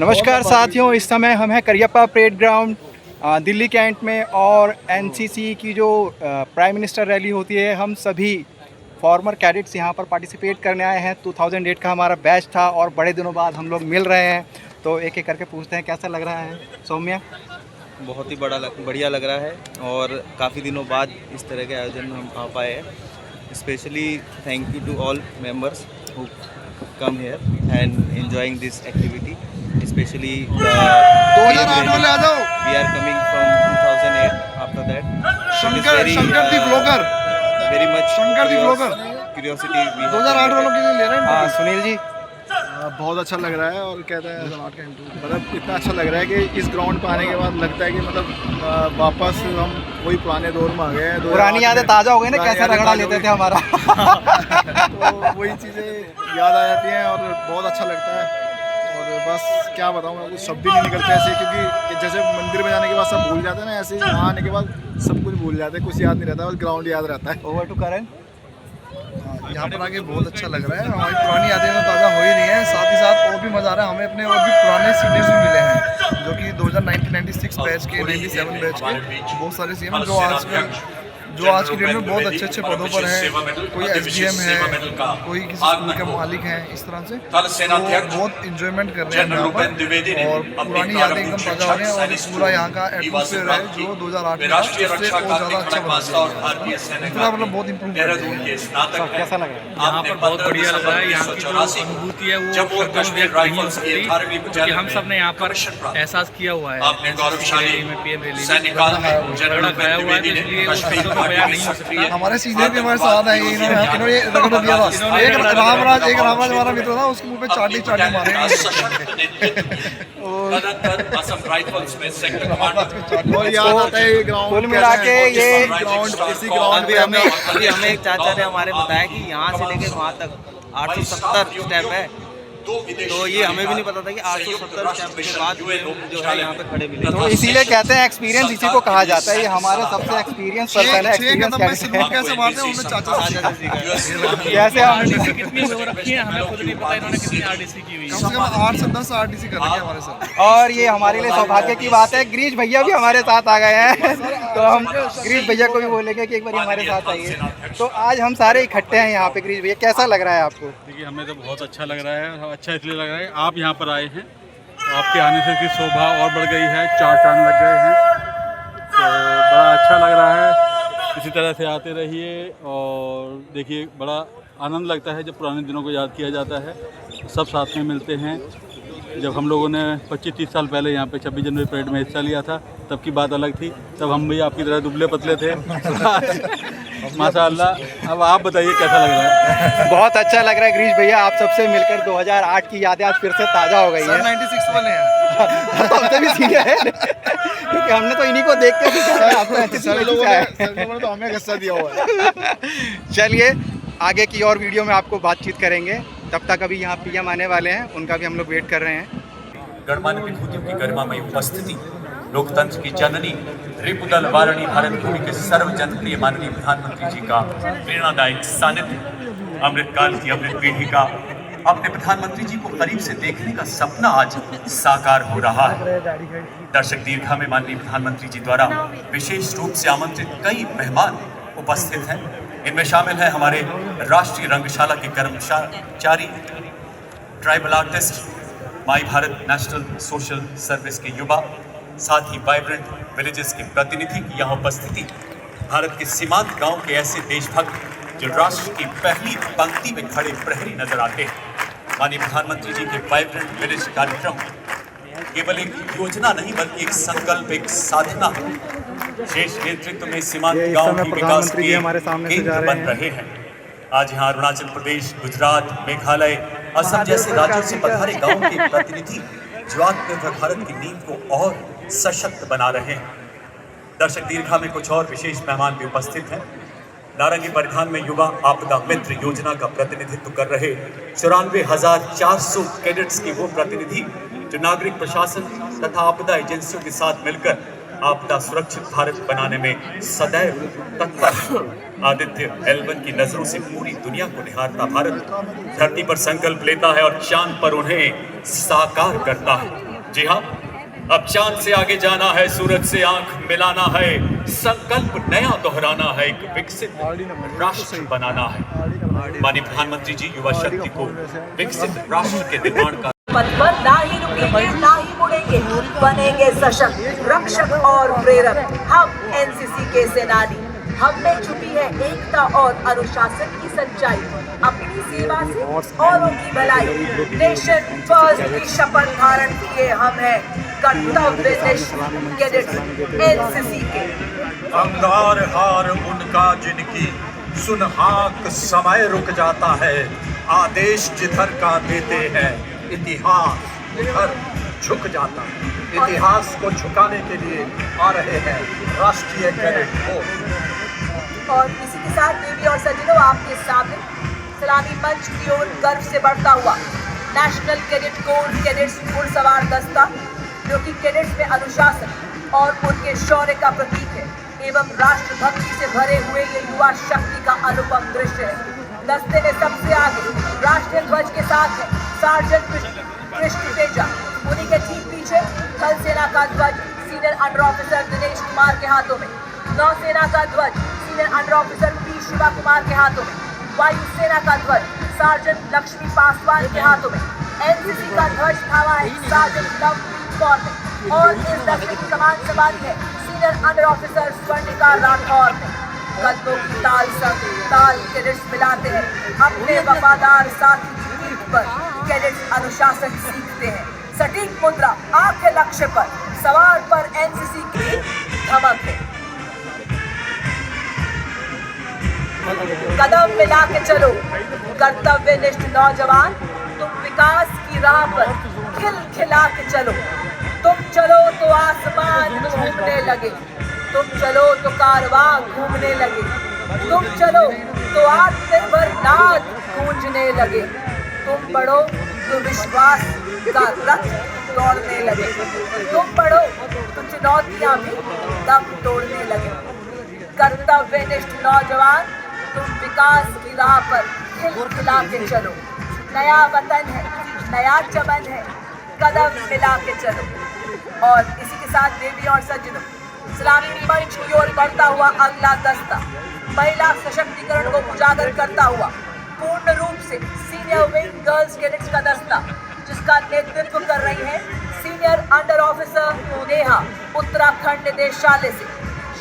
नमस्कार साथियों, इस समय हम हैं Cariappa parade ground Delhi cantt में और एनसीसी की जो प्राइम मिनिस्टर रैली होती है, हम सभी फॉर्मर कैडेट्स यहाँ पर पार्टिसिपेट करने आए हैं। 2008 का हमारा बैच था और बड़े दिनों बाद हम लोग मिल रहे हैं, तो एक एक करके पूछते हैं कैसा लग रहा है। सौम्या? बहुत ही बढ़िया लग रहा है और काफ़ी दिनों बाद इस तरह के आयोजन में हम आ पाए हैं। Specially thank you to all members who come here and enjoying this activity, especially we are coming from 2008. After that, very much curiosity we have. 2008 वालों के लिए ले रहे हैं। हाँ सुनील जी, बहुत अच्छा लग रहा है और कहता है मतलब इतना अच्छा लग रहा है कि इस ग्राउंड पर आने के बाद लगता है कि मतलब वापस हम वही पुराने दौर में आ गए हैं। पुरानी यादें ताज़ा हो गई ना, कैसे रगड़ा लेते थे हमारा। तो वही चीज़ें याद आ जाती हैं और बहुत अच्छा लगता है। और बस क्या बताऊँ, मैं कुछ शब्द ही नहीं निकलते ऐसे, क्योंकि जैसे मंदिर में जाने के बाद सब भूल जाते हैं ना, ऐसे ही वहाँ आने के बाद सब कुछ भूल जाते हैं, कुछ याद नहीं रहता, बस ग्राउंड याद रहता है। ओवर टू करण। यहाँ पर आके बहुत अच्छा लग रहा है, हमारी पुरानी यादें तो ताज़ा हो ही रही हैं, साथ ही साथ और भी मज़ा आ रहा है। हमें अपने और भी पुराने सीनियर्स भी मिले हैं जो कि 1996 बैच के, 97 बैच के बहुत सारे सीएम जो आज की डेट में बहुत अच्छे अच्छे पदों पर हैं। कोई एसडीएम है, कोई किसी स्कूल के मालिक हैं, इस तरह से तो बहुत इंजॉयमेंट कर रहे हैं यहाँ पर और पुरानी यादें एकदम ताज़ा हो रही हैं। और पूरा यहाँ का एटमॉस्फेयर है जो 2008 में उससे और ज़्यादा अच्छा बना दिया, मतलब बहुत इम्प्रूव कर दिया। कैसा लग रहा है? यहाँ पर बहुत बढ़िया लग रहा है। यहाँ की जो अनुभूति है वो शब्दों में व्यक्त नहीं हो सकती, क्योंकि हम सब ने यहाँ पर एहसास किया हुआ है। पीएम रैली झगड़ा खाया हुआ है, इसलिए उन शब्दों में बयान नहीं हो सकता। हमारे सीनियर भी हमारे साथ है, इन्होंने रगड़ दिया था। एक रामराज हमारा मित्र था, उसके मुंह पे चाटी मारे और याद आता है ग्राउंड। कुल मिला के ये अभी हमें एक चाचा ने हमारे बताया कि यहाँ से लेके वहाँ तक 870 स्टेप है, तो ये हमें भी नहीं पता था कि 870 स्टेप के बाद जो है यहाँ पे खड़े मिले। तो इसीलिए कहते हैं एक्सपीरियंस इसी को कहा जाता है। ये हमारे सबसे एक्सपीरियंस पर्सन है। कैसे मारते हैं उन्होंने चाचा से जैसे हम कितनी हो रखी है हमें खुद नहीं पता इन्होंने कितनी आरडीसी की हुई है। कम से कम 8 से 10 आरडीसी कर रही है हमारे साथ। और ये हमारे लिए सौभाग्य की बात है, गिरीश भैया भी हमारे साथ आ गए हैं, तो हम गिरीश भैया को भी बोलेंगे कि एक बार हमारे साथ आइए। तो आज हम सारे इकट्ठे हैं यहाँ पे। गिरीश भैया, कैसा लग रहा है आपको? देखिए, हमें तो बहुत अच्छा लग रहा है। अच्छा इसलिए लग रहा है आप यहाँ पर आए हैं, तो आपके आने से इसकी शोभा और बढ़ गई है, 4 चांद लग गए हैं, तो बड़ा अच्छा लग रहा है। इसी तरह से आते रहिए और देखिए, बड़ा आनंद लगता है जब पुराने दिनों को याद किया जाता है। सब साथ में मिलते हैं। जब हम लोगों ने 25-30 साल पहले यहाँ पे 26 जनवरी परेड में हिस्सा लिया था, तब की बात अलग थी। तब हम भी आपकी तरह दुबले पतले थे। माशाअल्लाह। अब आप बताइए कैसा लग रहा है? बहुत अच्छा लग रहा है गिरीश भैया, आप सबसे मिलकर 2008 की यादें आज फिर से ताज़ा हो गई है। 96 वाले हैं। हमसे भी सीनियर है, क्योंकि हमने तो इन्हीं को देख के तो हमें गुस्सा दिया हुआ है। चलिए आगे की और वीडियो में आपको बातचीत करेंगे। तब तक अभी यहाँ पीएम आने वाले हैं, उनका भी हम लोग वेट कर रहे हैं। गणमान्य विभूतियों की गरिमामयी उपस्थिति, लोकतंत्र की जननी, रिपुदल वारिणी भारत भूमि के सर्व जनप्रिय माननीय प्रधानमंत्री जी का प्रेरणादायक सानिध्य, अमृतकाल की अमृत पीढ़ी का अपने प्रधानमंत्री जी को करीब से देखने का सपना आज साकार हो रहा है। दर्शक दीर्घा में माननीय प्रधानमंत्री जी द्वारा विशेष रूप से आमंत्रित कई मेहमान उपस्थित हैं। इनमें शामिल है हमारे राष्ट्रीय रंगशाला के कर्मचारी, ट्राइबल आर्टिस्ट, माई भारत नेशनल सोशल सर्विस के युवा, साथ ही वाइब्रेंट विलेजेस के प्रतिनिधि की यहाँ उपस्थिति, भारत के सीमांत गांव के ऐसे देशभक्त जो राष्ट्र की पहली पंक्ति में खड़े प्रहरी नजर आते हैं। माननीय प्रधानमंत्री जी के वाइब्रेंट विलेज कार्यक्रम केवल एक योजना नहीं बल्कि एक संकल्प, एक साधना शेष नेतृत्व में सीमांत गांव की विकास के केंद्र बन रहे हैं। आज यहाँ अरुणाचल प्रदेश, गुजरात, मेघालय, असम जैसे राज्यों से पधारे गांव के प्रतिनिधि जो आत्मनिर्भर भारत की नींव को और सशक्त बना रहे हैं। दर्शक दीर्घा में कुछ और विशेष मेहमान भी उपस्थित हैं। नारंगी परिधान में युवा आपदा मित्र योजना का प्रतिनिधित्व कर रहे 94,400 कैडेट्स के वो प्रतिनिधि जो नागरिक प्रशासन तथा आपदा एजेंसियों के साथ मिलकर आपदा सुरक्षित भारत बनाने में सदैव तत्पर। आदित्य L1 की नजरों से पूरी दुनिया को निहारता भारत धरती पर संकल्प लेता है और चांद पर उन्हें साकार करता है। जी हाँ, अब चांद से आगे जाना है, सूरज से आंख मिलाना है, संकल्प नया दोहराना है, एक विकसित राष्ट्र बनाना है। माननीय प्रधानमंत्री जी युवा शक्ति को विकसित राष्ट्र के निर्माण का पथ पर ना ही रुकेंगे ना ही मुड़ेंगे, बनेंगे सशक्त रक्षक और प्रेरक हम एनसीसी के सेनानी। हम में छुपी है एकता और अनुशासन की सच्चाई, अपनी सेवा से औरों की भलाई, नेशन फर्स्ट की शपथ धारण किए हम हैं कर्तव्यनिष्ठ कैडेट्स एनसीसी के। अंगार हार उनका जिनकी सुनहाक समय रुक जाता है, आदेश जिधर का देते हैं इतिहास उधर झुक जाता है। इतिहास को झुकाने के लिए आ रहे हैं राष्ट्रीय कैडेट कोर। और इसी के साथ देवी और सज्जनों, आपके सामने सलामी मंच की ओर गर्व से बढ़ता हुआ नेशनल कैडेट कोर कैडेट्स घुड़सवार दस्ता, जो कि कैडेट्स में अनुशासन और उनके शौर्य का प्रतीक है एवं राष्ट्रभक्ति से भरे हुए ये युवा शक्ति का अनुपम दृश्य है। दस्ते में सबसे आगे राष्ट्रीय ध्वज के साथ है सार्जेंट कृष्ण तेजा, उन्हीं के ठीक पीछे थल सेना का ध्वज senior under officer Dinesh Kumar के हाथों में, नौसेना का ध्वज senior under officer P Shiva Kumar के हाथों में, वायुसेना का ध्वज सार्जेंट लक्ष्मी पासवान के हाथों में, एनसीसी का ध्वज थामा है सार्जेंट लवप्रीत कौर ने और इस दस्ते की कमान संभाली है senior under officer Swarnika Rathore ने। कदमों की ताल संग ताल कैडेट्स मिलाते हैं, अपने वफादार साथी की पीठ पर कैडेट्स अनुशासन सीखते हैं। सटीक मुद्रा, आंख लक्ष्य पर, सवार पर एनसीसी की धमक है। कदम मिला के चलो कर्तव्यनिष्ठ नौजवान, तुम विकास की राह पर खिलखिला के चलो। तुम चलो तो आसमान घूमने लगे, तुम चलो तो कारवां घूमने लगे, तुम चलो तो आत्मनिर्भर नाद गूंजने लगे, तुम बढ़ो तो विश्वास का रथ दौड़ने लगे, तुम बढ़ो तो चुनौतियां भी दम तोड़ने लगे। कर्तव्यनिष्ठ नौजवान, तुम विकास की राह पर खिलखिला के चलो। नया वतन है, नया चमन है, कदम मिला के चलो। और इसी के साथ देवी और सज्जनों, सलामी मंच की ओर बढ़ता हुआ अगला दस्ता महिला सशक्तिकरण को उजागर करता हुआ पूर्ण रूप से सीनियर विंग गर्ल्स कैडेट्स का दस्ता, जिसका नेतृत्व कर रही है senior under officer Neha Uttarakhand निदेशालय से।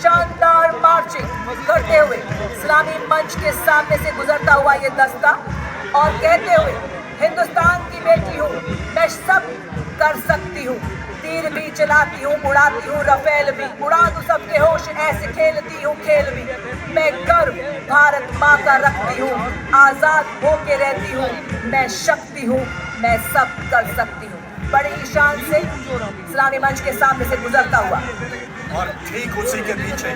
शानदार मार्चिंग करते हुए सलामी मंच के सामने से गुजरता हुआ ये दस्ता और कहते हुए, हिंदुस्तान की बेटी हूँ, मैं सब कर सकती हूँ, तीर भी चलाती हूँ, उड़ाती हूँ रफेल भी, उड़ा दूँ सबके होश, ऐसे खेलती हूँ खेल भी। मैं गर्व भारत माँ का रखती हूँ, आज़ाद होके रहती हूँ, मैं शक्ति हूँ, मैं सब कर सकती हूँ। बड़ी ही शान से सलामी मंच के सामने से गुजरता हुआ। और ठीक उसी के पीछे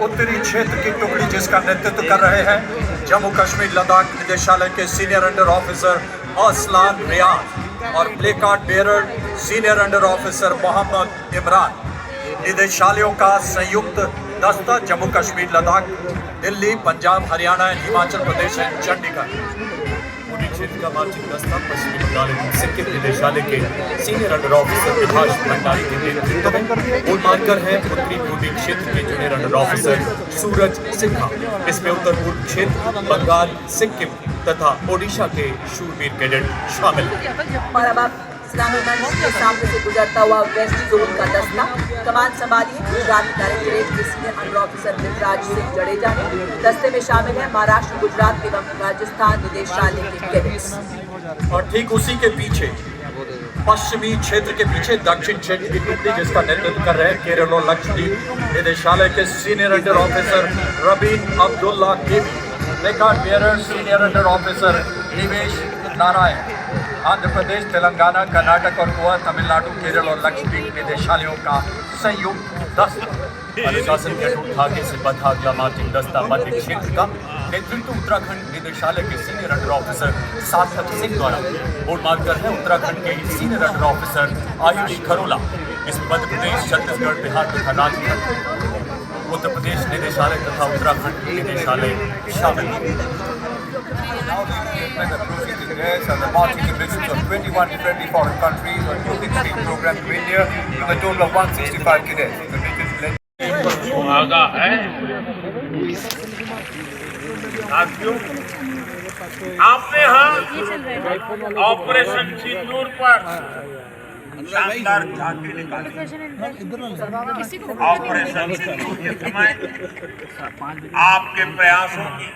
उत्तरी क्षेत्र की टुकड़ी जिसका नेतृत्व कर रहे हैं जम्मू कश्मीर लद्दाख निदेशालय के senior under officer Aslan Riyaz और placard bearer senior under officer Mohammad Imran. निदेशालयों का संयुक्त दस्ता जम्मू कश्मीर लद्दाख दिल्ली पंजाब हरियाणा एंड हिमाचल प्रदेश एंड चंडीगढ़। पूर्वी क्षेत्र का मार्चिंग दस्ता पश्चिमी बंगाल एवं सिक्किम निदेशालय के senior under officer Vibhash Bhandari के नेतृत्व में गोल मार्कर है उत्तरी पूर्वी क्षेत्र के जूनियर अंडर ऑफिसर सूरज सिन्हा। इसमें उत्तर पूर्व क्षेत्र बंगाल, सिक्किम तथा ओडिशा के शूरवीर कैडेट शामिल हैं। और अब आप सलामी मंच के सामने से गुजरता हुआ वेस्ट जोन का दस्ता कमान संभाली है गुजरात डायरेक्टरेट के सीनियर अंडर ऑफिसर विराज सिंह जडेजा ने। दस्ते में शामिल है महाराष्ट्र, गुजरात एवं राजस्थान निदेशालय के कैडेट्स। और ठीक उसी के पीछे पश्चिमी क्षेत्र के पीछे दक्षिण क्षेत्र की टुकड़ी जिसका नेतृत्व कर रहे हैं केरल और लक्षद्वीप निदेशालय के senior under officer Rabin Abdullah KV. Record bearer senior under officer Nivesh Narayan. Andhra Pradesh, Telangana, Karnataka और गोवा, तमिलनाडु, केरल और लक्षद्वीप निदेशालयों का संयुक्त दस्ता। अनुशासन के अटूट धागे से बंधा अगला मार्चिंग दस्ता मध्य क्षेत्र का नेतृत्व उत्तराखंड निदेशालय के सीनियर अंडर ऑफिसर सार्थक सिंह द्वारा। बोर्ड मार्कर है उत्तराखंड के senior under officer Ayush Kharola. इसमें मध्य प्रदेश, छत्तीसगढ़, बिहार तथा राजस्थान, उत्तर प्रदेश निदेशालय तथा उत्तराखंड निदेशालय शामिल हैं। Now the statement approaching the guests and the marching delegations of 21 friendly foreign countries on youth exchange program to India with a total of 165 cadets. The latest blend सुहागा है साथियों, आपने यहाँ ऑपरेशन सिंदूर पर शानदार झांकी निकाली। ऑपरेशन सिंदूर के समय आपके प्रयासों की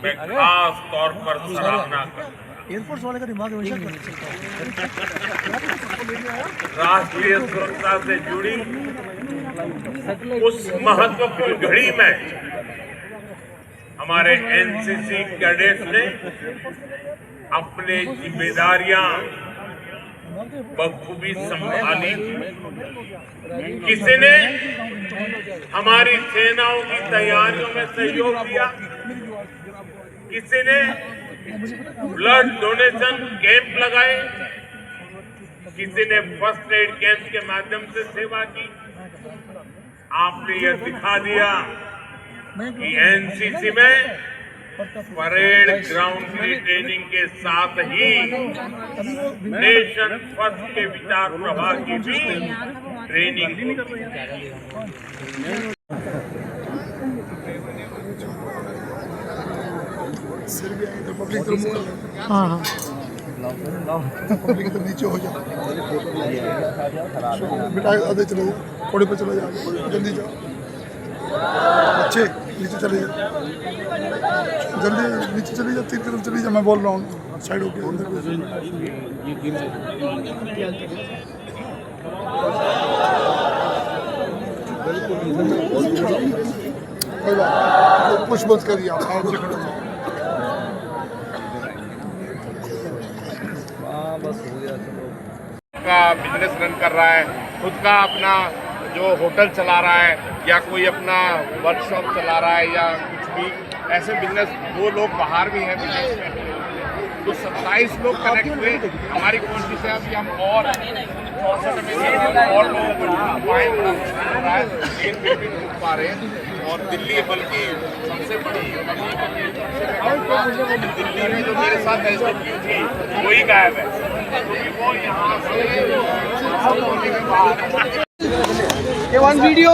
मैं खास तौर पर सराहना करता राष्ट्रीय सुरक्षा से जुड़ी उस महत्वपूर्ण घड़ी में हमारे एनसीसी कैडेट्स ने अपनी जिम्मेदारियां बखूबी संभाली। किसी ने हमारी सेनाओं की तैयारियों में सहयोग किया, किसी ने ब्लड डोनेशन कैंप लगाए, किसी ने फर्स्ट एड कैंप के माध्यम से सेवा की। आपने यह दिखा दिया कि एनसीसी में परेड ग्राउंड की ट्रेनिंग के साथ ही नेशन फर्स्ट के विचार प्रवाह की भी ट्रेनिंग होती है। पब्लिक तो नीचे हो जाओ, बेटा आधे चले जाओ, थोड़े पे चले जाओ, जल्दी जाओ, अच्छे नीचे चले जाओ, जल्दी नीचे चले जाओ, 3 कदम चले जाओ, मैं बोल रहा हूँ साइड होके अंदर। कुछ मत करिए आप का बिजनेस रन कर रहा है, खुद का अपना जो होटल चला रहा है या कोई अपना वर्कशॉप चला रहा है या कुछ भी ऐसे बिजनेस, 2 लोग बाहर भी हैं बिजनेस में, तो 27 लोग कनेक्ट हुए। हमारी कोशिश है अभी हम और 64 में और लोगों को ढूंढ पाए, बड़ा मुश्किल हो रहा है, लेकिन फिर भी ढूंढ पा रहे हैं। और दिल्ली बल्कि सबसे बड़ी दिल्ली में जो मेरे साथ एसडब्ल्यू थी वही गायब है, क्योंकि वो यहाँ से ये वन वीडियो